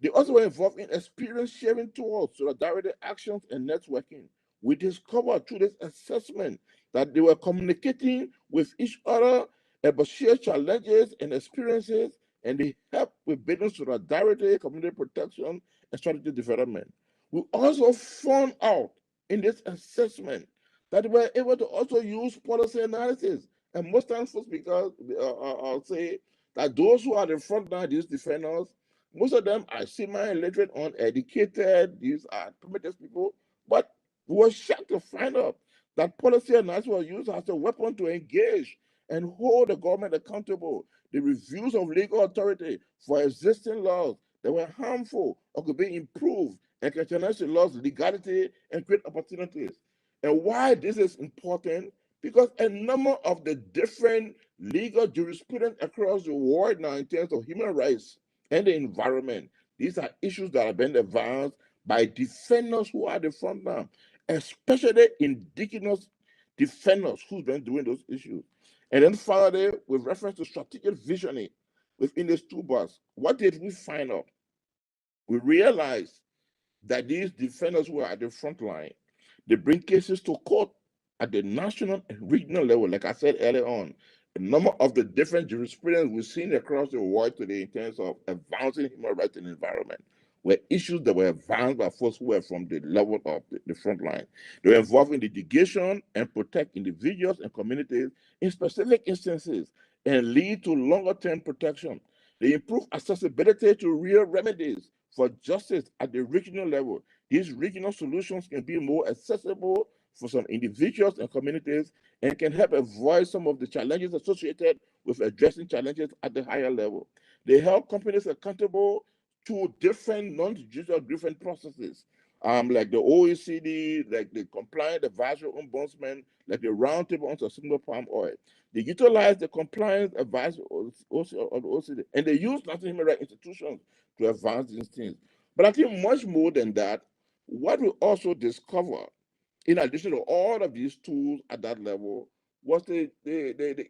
They also were involved in experience sharing tools, solidarity actions, and networking. We discovered through this assessment that they were communicating with each other about shared challenges and experiences, and they helped with building solidarity, community protection, and strategy development. We also found out in this assessment that they were able to also use policy analysis. And most times, folks, because I'll say that those who are the front line, these defenders, most of them are semi-illiterate, uneducated. These are primitive people. But we were shocked to find out that policy analysis was used as a weapon to engage and hold the government accountable. The reviews of legal authority for existing laws that were harmful or could be improved and can challenge the law's legality and create opportunities. And why this is important? Because a number of the different legal jurisprudence across the world now in terms of human rights and the environment, these are issues that have been advanced by defenders who are the front line, especially indigenous defenders who've been doing those issues. And then finally, with reference to strategic visioning within this toolbox, what did we find out? We realized that these defenders who are at the front line, they bring cases to court at the national and regional level, like I said earlier on. A number of the different jurisprudence we've seen across the world today in terms of advancing human rights and environment. were issues that were advanced by folks who were from the level of the front line. They were involved in litigation and protect individuals and communities in specific instances and lead to longer-term protection. They improve accessibility to real remedies for justice at the regional level. These regional solutions can be more accessible for some individuals and communities and can help avoid some of the challenges associated with addressing challenges at the higher level. They help companies accountable to different non-judicial different processes, like the OECD, like the compliant advisory ombudsman, like the roundtable on sustainable palm oil. They utilize the compliance advisory of the OECD, and they use national human rights institutions to advance these things. But I think much more than that, what we also discover, in addition to all of these tools at that level, was the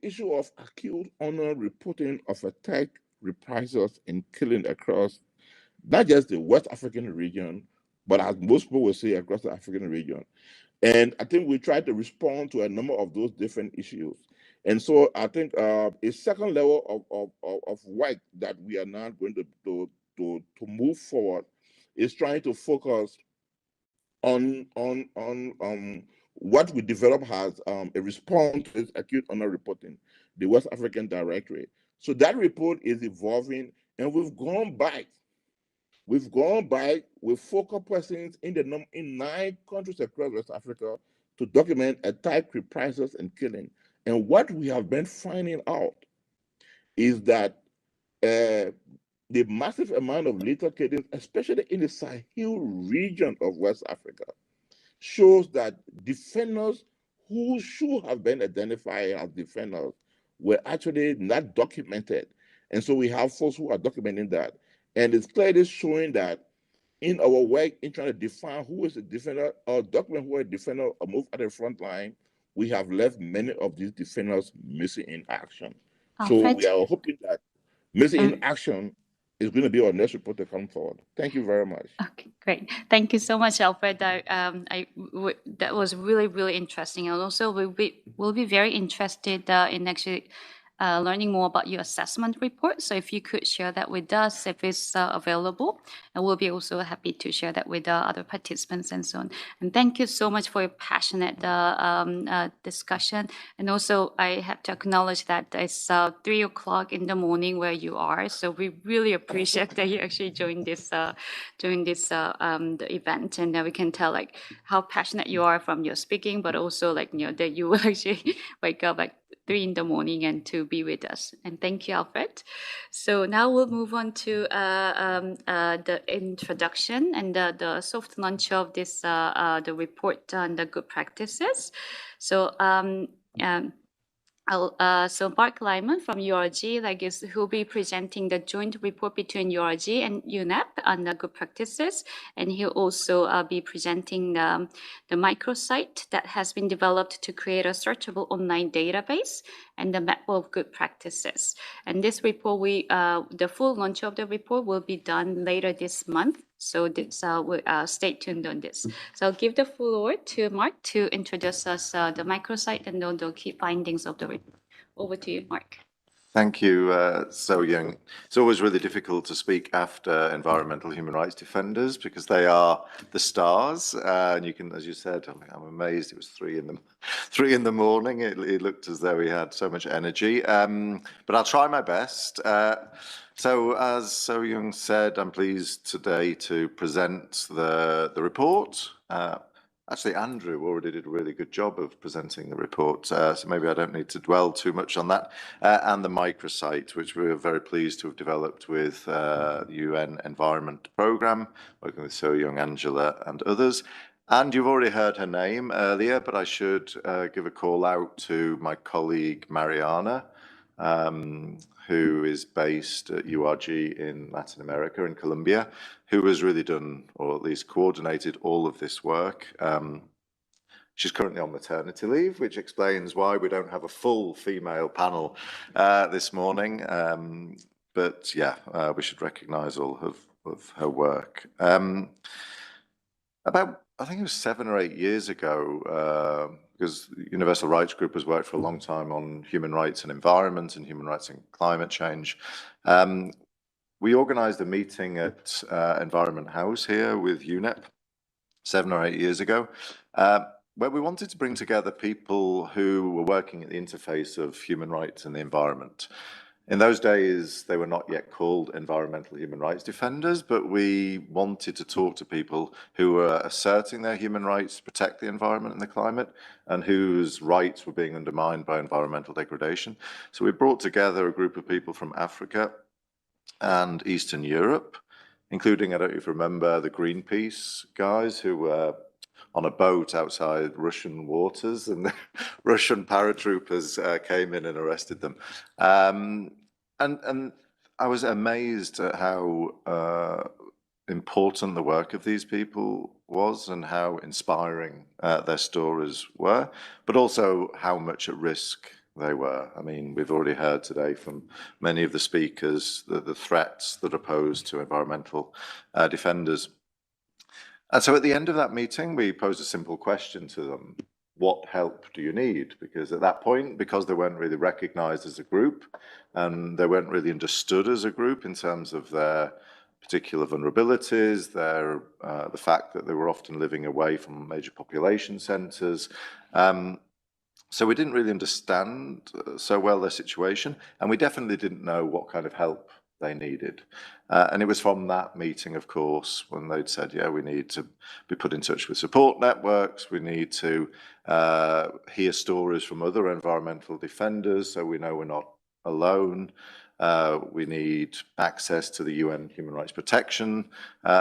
issue of acute honor reporting of attack, reprisals, and killing across not just the West African region, but as most people will say, across the African region. And I think we try to respond to a number of those different issues. And so I think a second level of work that we are now going to move forward is trying to focus on what we develop as a response to acute honor reporting, the West African Directorate. So that report is evolving, and we've gone back with focal persons in 9 countries across West Africa to document attack, reprisals, and killing. And what we have been finding out is that the massive amount of lethal killings, especially in the Sahel region of West Africa, shows that defenders who should have been identified as defenders were actually not documented. And so we have folks who are documenting that. And it's clearly showing that in our work in trying to define who is a defender or document who is a defender or move at the front line, we have left many of these defenders missing in action. So we are hoping that missing in action is going to be our next report to come forward. Thank you very much. Okay, great. Thank you so much, Alfred. That was really, really interesting. And also we'll be very interested in actually learning more about your assessment report. So if you could share that with us, if it's available, and we'll be also happy to share that with other participants and so on. And thank you so much for your passionate discussion. And also I have to acknowledge that it's 3 o'clock in the morning where you are. So we really appreciate that you actually joined this the event, and we can tell like how passionate you are from your speaking, but also like that you will actually wake up like 3 in the morning and to be with us. And thank you, Alfred. So now we'll move on to the introduction and the soft launch of this the report on the good practices. So so Mark Lyman from URG who'll be presenting the joint report between URG and UNEP on the good practices, and he'll also be presenting the microsite that has been developed to create a searchable online database and the map of good practices. And this report, the full launch of the report will be done later this month. So stay tuned on this. So I'll give the floor to Mark to introduce us the microsite and then the key findings of the report. Over to you, Mark. Thank you, So Young. It's always really difficult to speak after environmental human rights defenders because they are the stars. And you can, as you said, I'm amazed it was 3 in the morning. It looked as though we had so much energy. But I'll try my best. So as So Young said, I'm pleased today to present the report. Actually, Andrew already did a really good job of presenting the report, so maybe I don't need to dwell too much on that. And the microsite, which we are very pleased to have developed with the UN Environment Programme, working with So Young, Angela and others. And you've already heard her name earlier, but I should give a call out to my colleague Mariana, who is based at URG in Latin America, in Colombia, who has really done, or at least coordinated, all of this work. She's currently on maternity leave, which explains why we don't have a full female panel this morning. But yeah, we should recognise all of her work. About, I think it was 7 or 8 years ago, because the Universal Rights Group has worked for a long time on human rights and environment and human rights and climate change. we organised a meeting at Environment House here with UNEP 7 or 8 years ago, where we wanted to bring together people who were working at the interface of human rights and the environment. In those days, they were not yet called environmental human rights defenders, but we wanted to talk to people who were asserting their human rights to protect the environment and the climate, and whose rights were being undermined by environmental degradation. So we brought together a group of people from Africa and Eastern Europe, including, I don't know if you remember, the Greenpeace guys who were on a boat outside Russian waters, and the Russian paratroopers came in and arrested them. And I was amazed at how important the work of these people was and how inspiring their stories were, but also how much at risk they were. I mean, we've already heard today from many of the speakers the threats that are posed to environmental defenders. And so at the end of that meeting, we posed a simple question to them. What help do you need? Because at that point, because they weren't really recognized as a group and they weren't really understood as a group in terms of their particular vulnerabilities, the fact that they were often living away from major population centers. So we didn't really understand so well their situation, and we definitely didn't know what kind of help they needed. And it was from that meeting, of course, when they'd said, yeah, we need to be put in touch with support networks, we need to hear stories from other environmental defenders so we know we're not alone. We need access to the UN human rights protection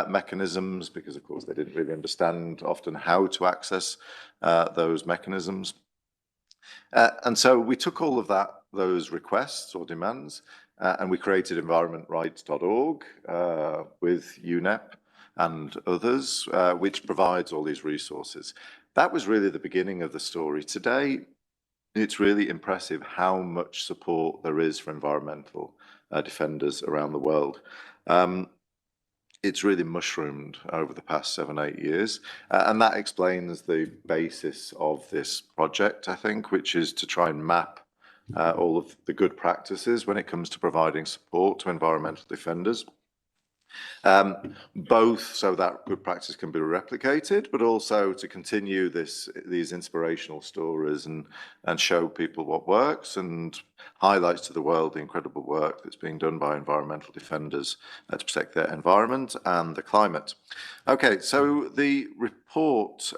mechanisms, because, of course, they didn't really understand often how to access those mechanisms. And so we took all of those requests or demands, and we created environmentrights.org with UNEP and others, which provides all these resources. That was really the beginning of the story. Today, it's really impressive how much support there is for environmental defenders around the world. It's really mushroomed over the past 7, 8 years. And that explains the basis of this project, I think, which is to try and map all of the good practices when it comes to providing support to environmental defenders. Both so that good practice can be replicated, but also to continue these inspirational stories and show people what works and highlights to the world the incredible work that's being done by environmental defenders to protect their environment and the climate. Okay, so the report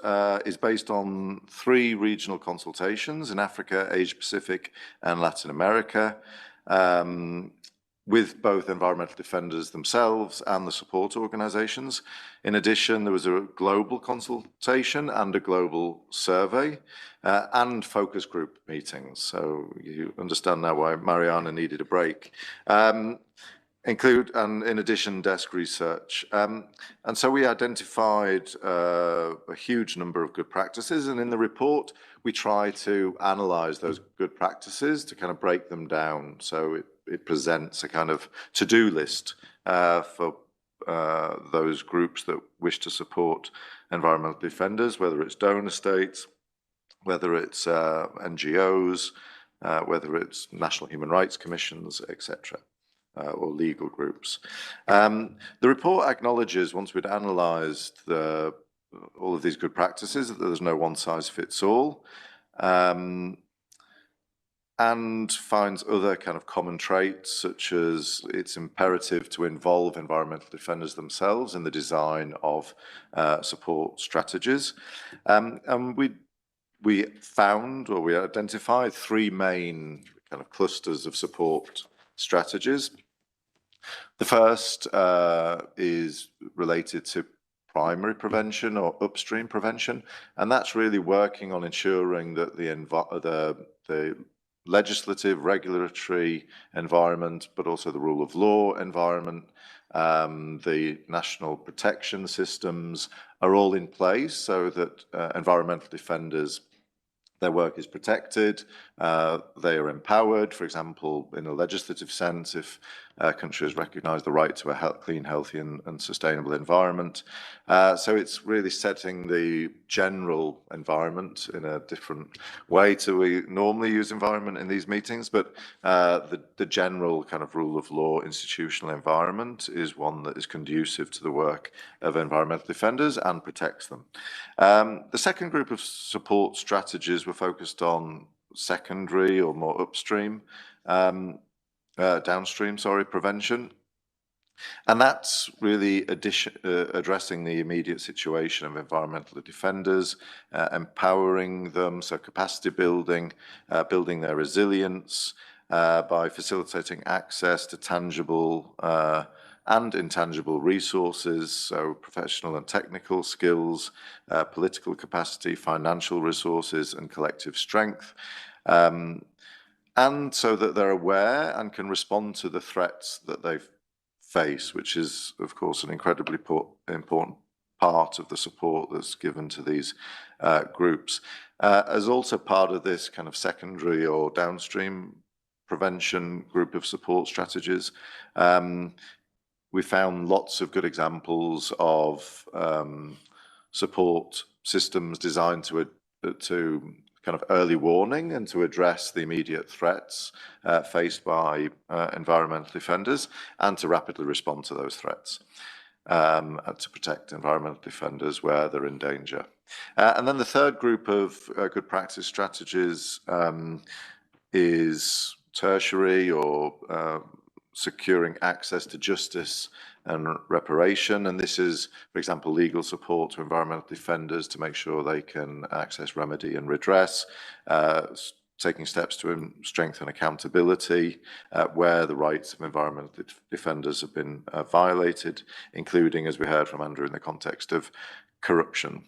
is based on 3 regional consultations in Africa, Asia Pacific and Latin America, with both environmental defenders themselves and the support organizations. In addition, there was a global consultation and a global survey and focus group meetings. So you understand now why Mariana needed a break. And in addition, desk research. And so we identified a huge number of good practices, and in the report, we try to analyze those good practices to kind of break them down. So it presents a kind of to-do list for those groups that wish to support environmental defenders, whether it's donor states, whether it's NGOs, whether it's national human rights commissions, etc., or legal groups. The report acknowledges, once we'd analysed all of these good practices, that there's no one-size-fits-all, and finds other kind of common traits, such as it's imperative to involve environmental defenders themselves in the design of support strategies. And we found, or we identified, 3 main kind of clusters of support strategies. The first is related to primary prevention or upstream prevention, and that's really working on ensuring that the legislative, regulatory environment, but also the rule of law environment, the national protection systems are all in place so that environmental defenders, their work is protected, they are empowered, for example, in a legislative sense, if countries recognise the right to a clean, healthy and sustainable environment. So it's really setting the general environment in a different way to we normally use environment in these meetings, but the general kind of rule of law institutional environment is one that is conducive to the work of environmental defenders and protects them. The second group of support strategies were focused on secondary or more upstream, downstream, prevention. And that's really addressing the immediate situation of environmental defenders, empowering them, so capacity building, building their resilience by facilitating access to tangible and intangible resources, so professional and technical skills, political capacity, financial resources, and collective strength. And so that they're aware and can respond to the threats that they face, which is, of course, an incredibly important part of the support that's given to these groups. As also part of this kind of secondary or downstream prevention group of support strategies, we found lots of good examples of support systems designed to kind of early warning and to address the immediate threats faced by environmental defenders and to rapidly respond to those threats, to protect environmental defenders where they're in danger. And then the third group of good practice strategies is tertiary or securing access to justice and reparation. And this is, for example, legal support to environmental defenders to make sure they can access remedy and redress, taking steps to strengthen accountability where the rights of environmental defenders have been violated, including, as we heard from Andrew, in the context of corruption.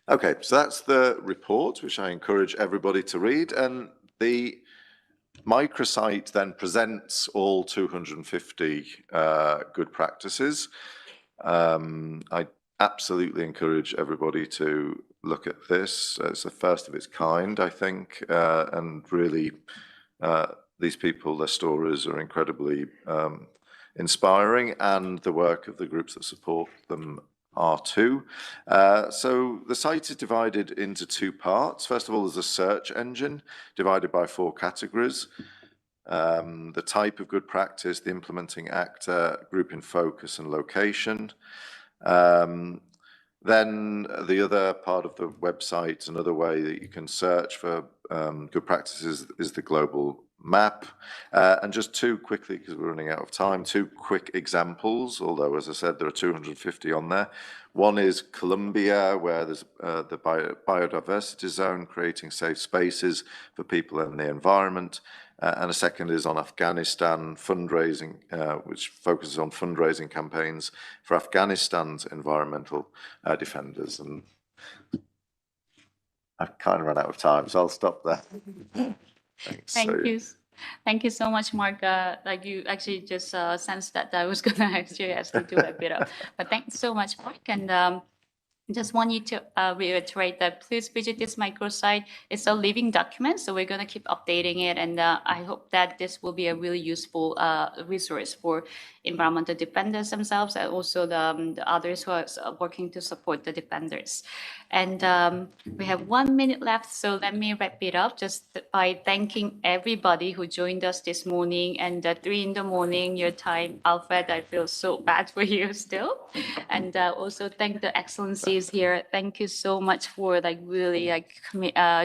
Okay, so that's the report, which I encourage everybody to read. And the microsite then presents all 250 good practices. I absolutely encourage everybody to look at this. It's the first of its kind, I think, and really these people, their stories are incredibly inspiring, and the work of the groups that support them are too. So the site is divided into two parts. First of all, there's a search engine divided by 4 categories. The type of good practice, the implementing actor, group in focus and location. Then the other part of the website, another way that you can search for good practices is the global map. And just two quickly, because we're running out of time, 2 quick examples, although as I said, there are 250 on there. One is Colombia, where there's the biodiversity zone, creating safe spaces for people and the environment. And a second is on Afghanistan fundraising, which focuses on fundraising campaigns for Afghanistan's environmental defenders. And I've kind of run out of time, so I'll stop there. Thanks. Thank you so much, Mark. Like you actually just sensed that I was gonna actually ask you to do a bit of, but thanks so much, Mark. And just want you to reiterate that please visit this microsite. It's a living document, so we're going to keep updating it. And I hope that this will be a really useful resource for environmental defenders themselves and also the others who are working to support the defenders. And we have 1 minute left, so let me wrap it up just by thanking everybody who joined us this morning. And 3 in the morning, your time, Alfred, I feel so bad for you still. And also thank the excellencies here. Thank you so much for really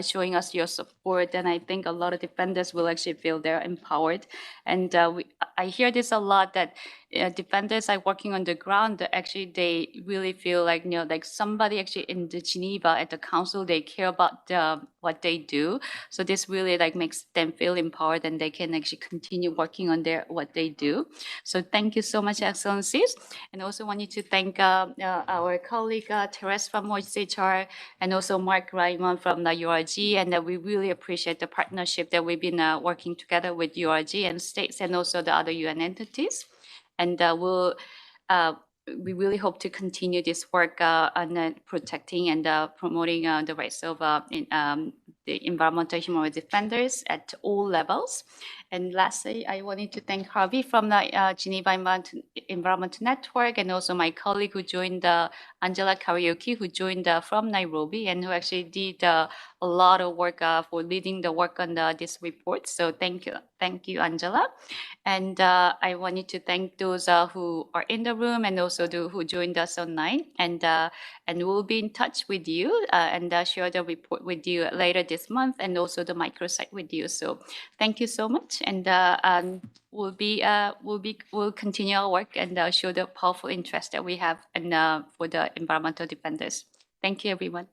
showing us your support. And I think a lot of defenders will actually feel they're empowered. And I hear this a lot that defenders are working on the ground. That actually, they really feel like like somebody actually in the Geneva at the council, they care about what they do. So this really makes them feel empowered, and they can actually continue working on what they do. So thank you so much, excellencies, and also wanted to thank our colleague Therese from OHCHR and also Mark Raymond from the URG, and we really appreciate the partnership that we've been working together with URG and states and also the other UN entities. And we really hope to continue this work on protecting and promoting the rights of the environmental human rights defenders at all levels. And lastly, I wanted to thank Harvey from the Geneva Environment Network, and also my colleague who joined, Angela Karaoke, who joined from Nairobi and who actually did a lot of work for leading the work on this report. So thank you, Angela. And I wanted to thank those who are in the room and also who joined us online. And we'll be in touch with you and share the report with you later this month, and also the microsite with you. So thank you so much, and we'll continue our work and show the powerful interest that we have and for the environmental defenders. Thank you, everyone.